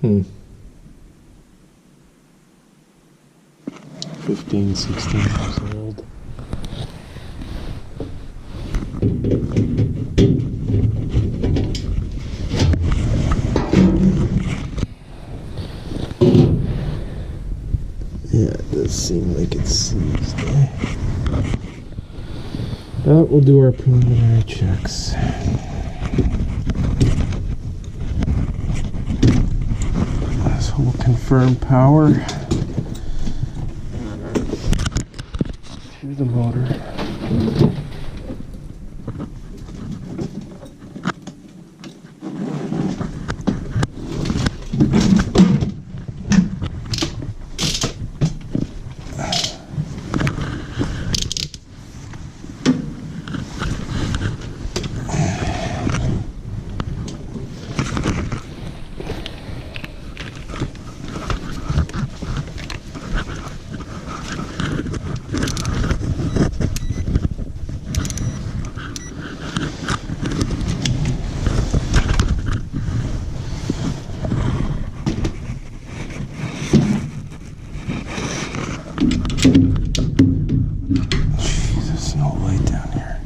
15, 16 years old. Yeah, it does seem like it's seized. But we'll do our preliminary checks. So we'll confirm power to the motor. Jesus, no light down here.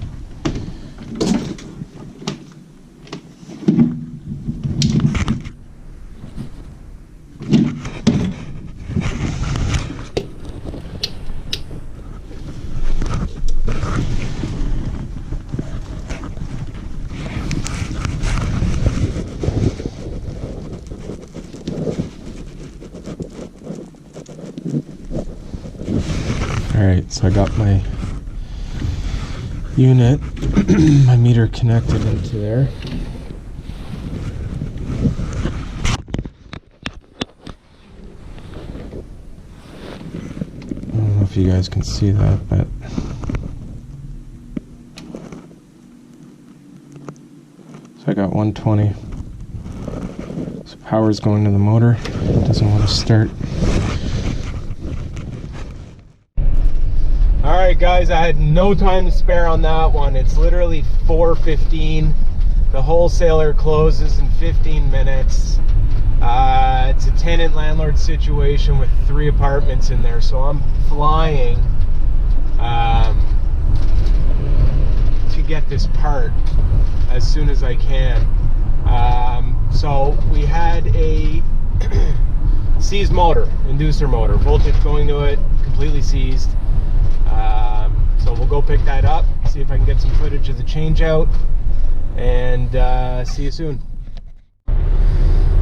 Alright, so I got my unit, my meter connected into there. I don't know if you guys can see that, but so I got 120. So power's going to the motor. It doesn't want to start. Alright guys, I had no time to spare on that one. It's literally 4:15. The wholesaler closes in 15 minutes. It's a tenant landlord situation with 3 apartments in there, so I'm flying to get this part as soon as I can. So we had a seized motor, inducer motor, voltage going to it, completely seized. So we'll go pick that up, see if I can get some footage of the change out, and see you soon.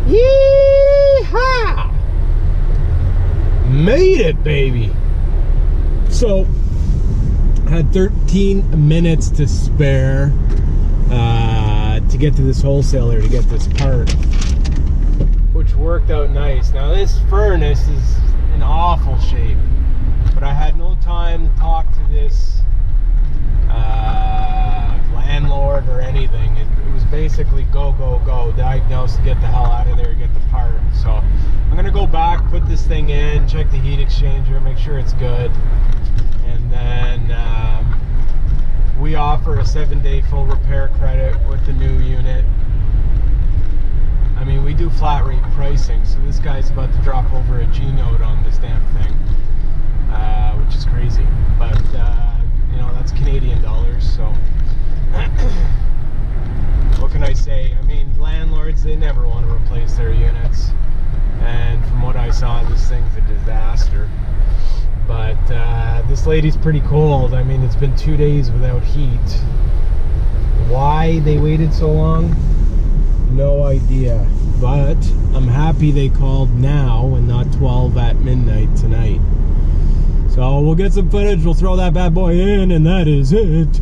Yeehaw! Made it, baby! So, I had 13 minutes to spare to get to this wholesaler to get this part, which worked out nice. Now this furnace is in awful shape, but I had no time to talk to this landlord or anything. It was basically go, go, go, diagnose, get the hell out of there, get the part. So I'm gonna go back, put this thing in, check the heat exchanger, make sure it's good, and then we offer a 7-day full repair credit with the new unit. I mean, we do flat rate pricing, so this guy's about to drop over a G note on this damn thing, which is crazy, but you know, that's Canadian dollars, so what can I say? I mean, landlords, they never want to replace their units, and from what I saw, this thing's a disaster. But this lady's pretty cold. I mean, it's been 2 days without heat. Why they waited so long? No idea. But I'm happy they called now and not 12 at midnight tonight. So we'll get some footage, we'll throw that bad boy in, and that is it.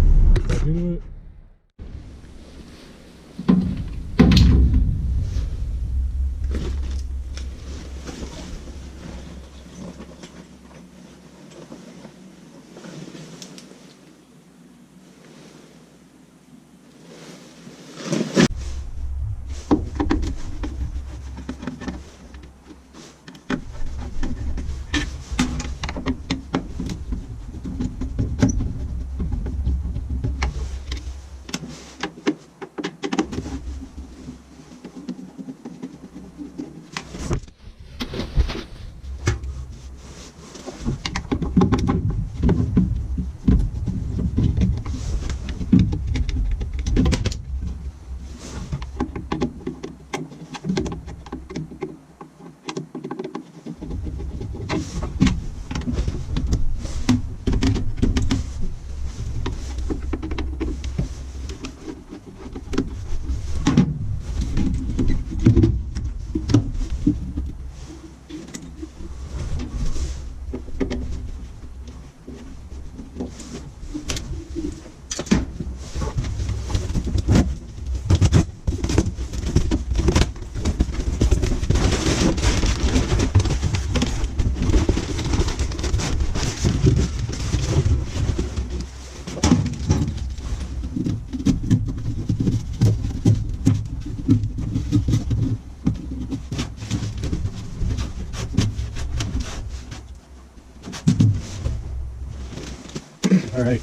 right.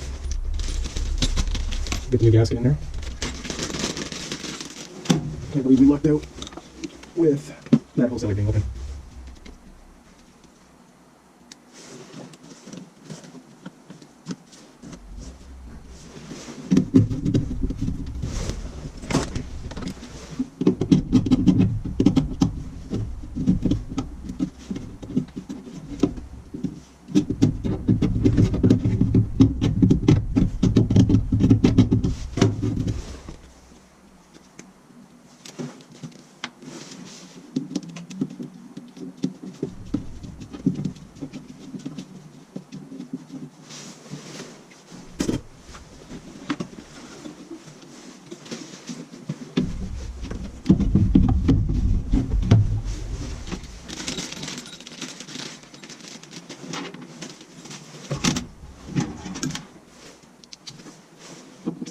Get the new gasket in there. Can't believe we lucked out with that whole cellar being open.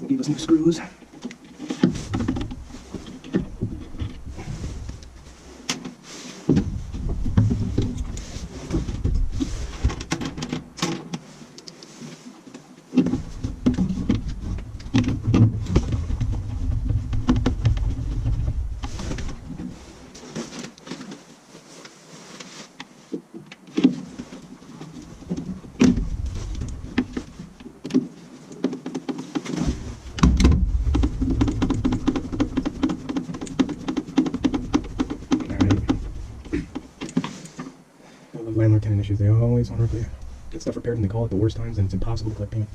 Give us new screws. Landlord tenant issues. They always want to get stuff repaired and they call it the worst times and it's impossible to collect payment.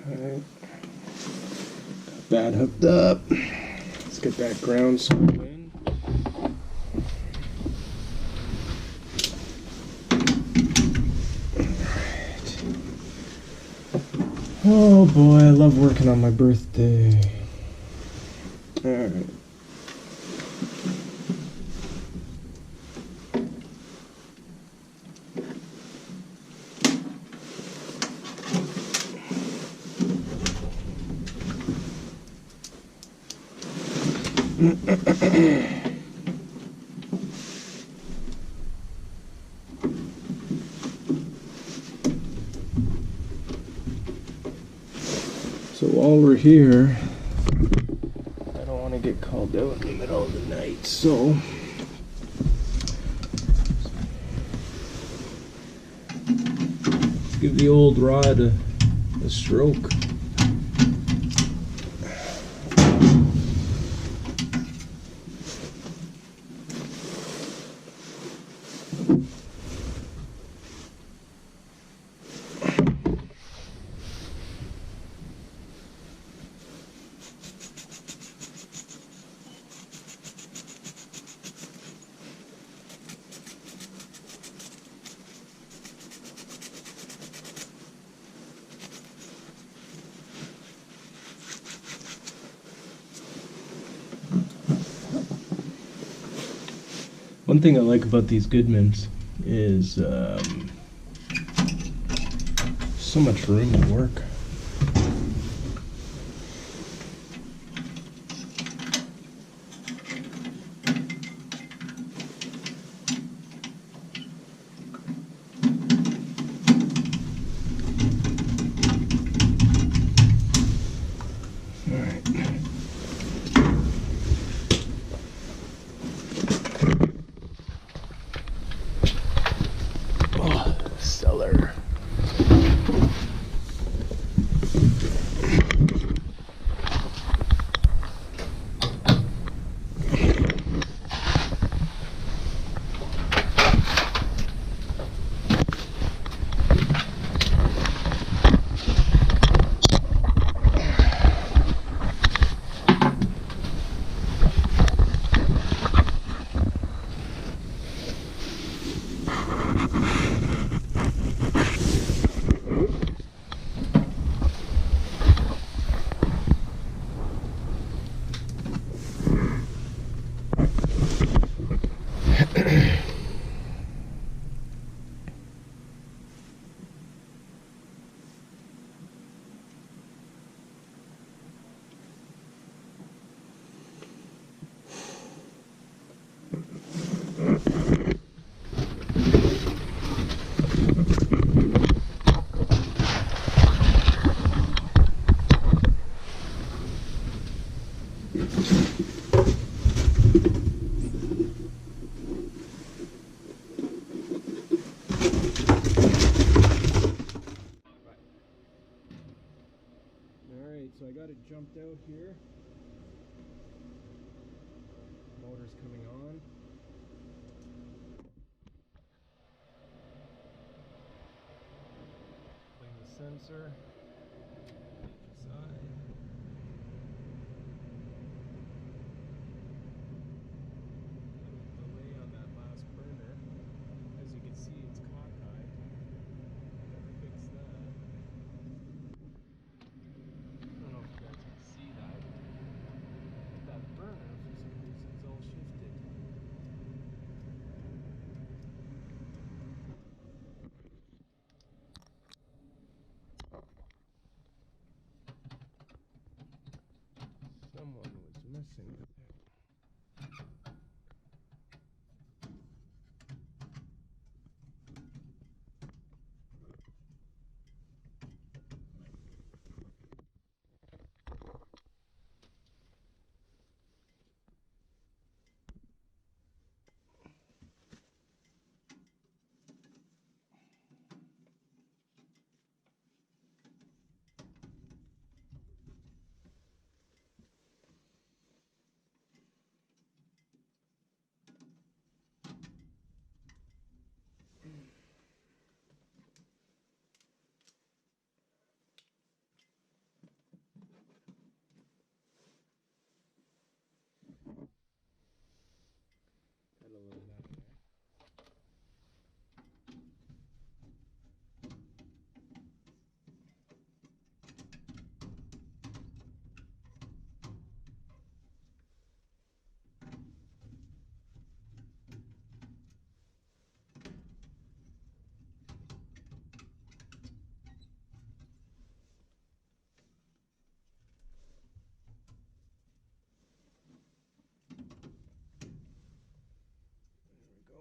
Alright, got that hooked up. Let's get that ground screw in. Alright. Oh boy, I love working on my birthday. Alright. So while we're here, I don't want to get called out in the middle of the night, so let's give the old rod a stroke. One thing I like about these Goodmans is so much room to work. Alright, so I got it jumped out here. Motor's coming on. Clean the sensor. Side. Delay on that last burner. As you can see, it's cockeyed. Gotta fix that. I don't know if you guys can see that. That burner, for some reason, is all shifted. Someone was messing with it. Got a little of that in there. There we go.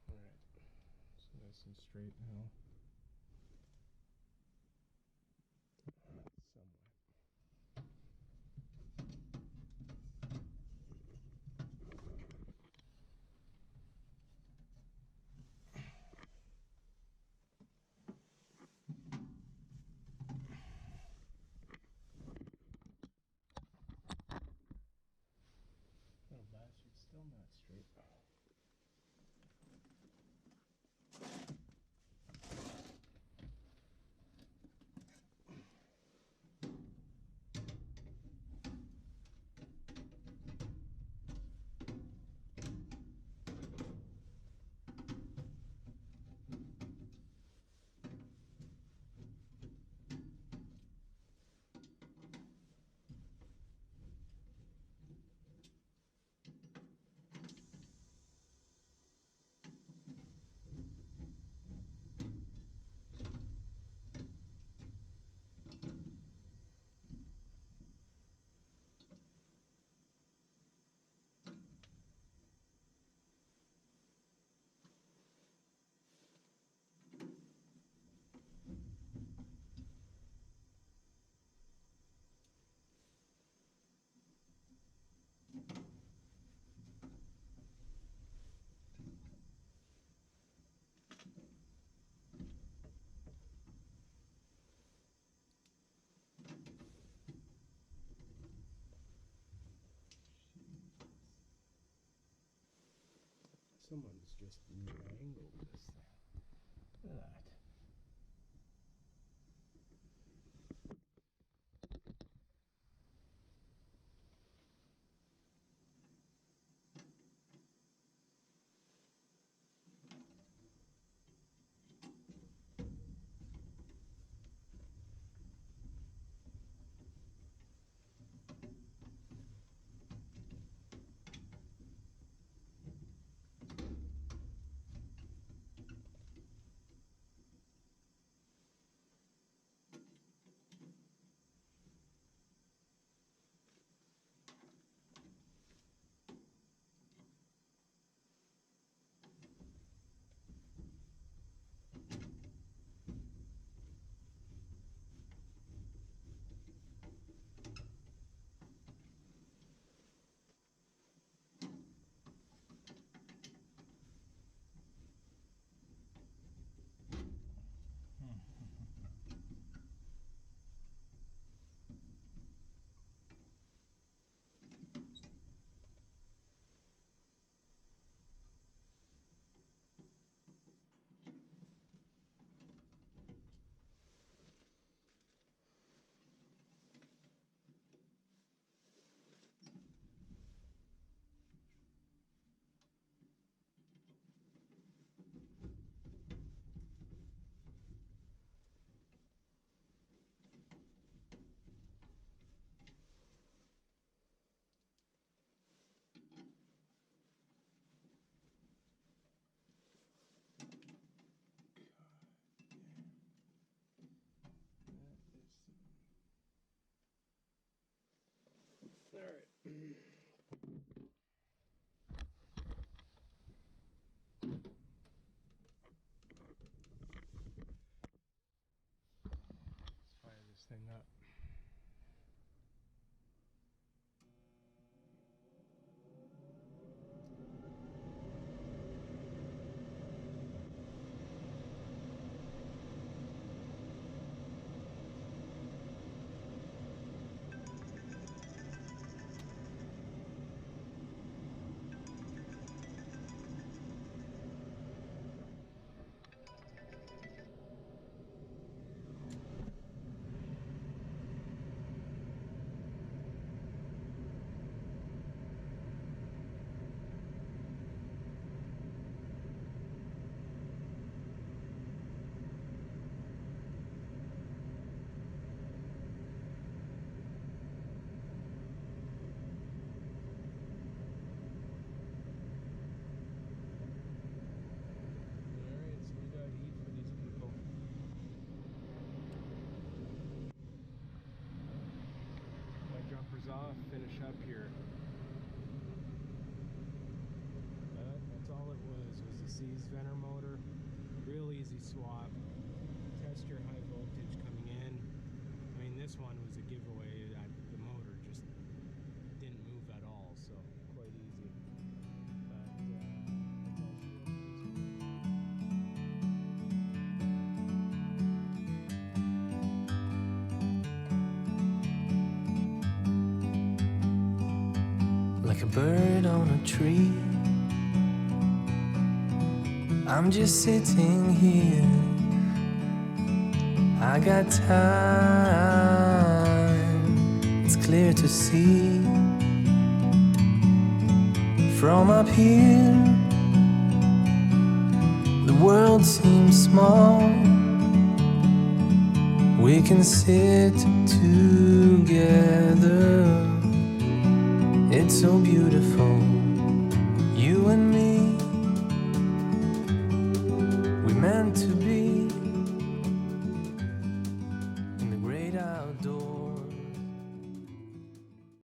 Alright, so nice and straight now. Somewhat. Little bastard, still not straight. Someone's just mangled this thing. Look at that. DC swap, test your high voltage coming in. I mean, this one was a giveaway that the motor just didn't move at all, so quite easy. But that's all she wrote. Like a bird on a tree, I'm just sitting here. I got time, it's clear to see. From up here, the world seems small. We can sit together, it's so beautiful.